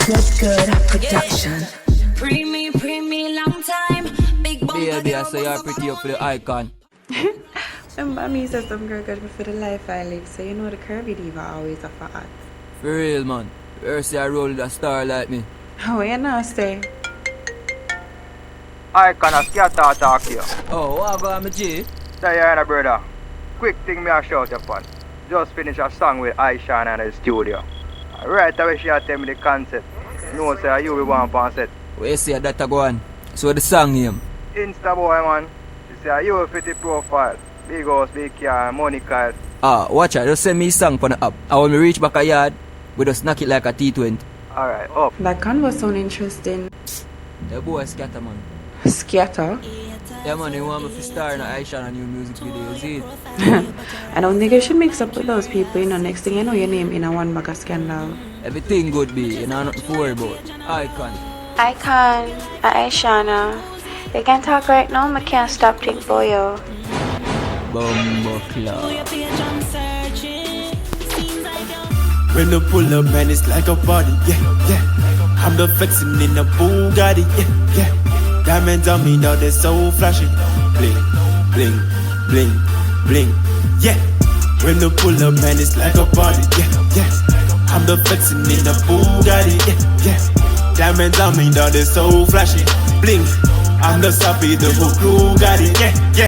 Good production. Pre me, long time. Big bumper. Baby, I say you're pretty up for the icon. Remember me said some girl good for the life I live, so you know the curvy diva always a fat. For real, man. First I roll with a star like me. How you nasty? Icon a scatter talk to you. Oh, what about my G? Diana, brother. Quick thing me a shout upon. Just finish a song with Aisha in the studio. Right away she a tell me the concept. No say you will want to set. Where you say that a go on? So the song name? Insta boy man. She say you will fit the profile. Big house, big car, money car. Ah, watch out, just send me song for the app. And when we reach back a yard, we just knock it like a T20. Alright, up. That convo sound interesting. The boy scatter, man. Scatter? Yeah, man, you want me to star in Aisha and a new music video, you see it? I don't think you should mix up with those people, you know. Next thing you know, your name in a one bag of scandal. Everything good be, you know, nothing to worry about. Icon. Icon, Aishana. You can talk right now, I can't stop think for you. Bumbo Club. When the pull up, man, it's like a party, yeah, yeah. I'm the flexing in a Bugatti, yeah, yeah. Diamonds on me now, they're so flashy. Bling, bling, bling, bling, yeah. When the pull up, man, it's like a party, yeah, yeah. I'm the flexing in a Bugatti, yeah, yeah. Diamonds on me now, they're so flashy. Bling, I'm the sappy, the whole crew got it, yeah, yeah.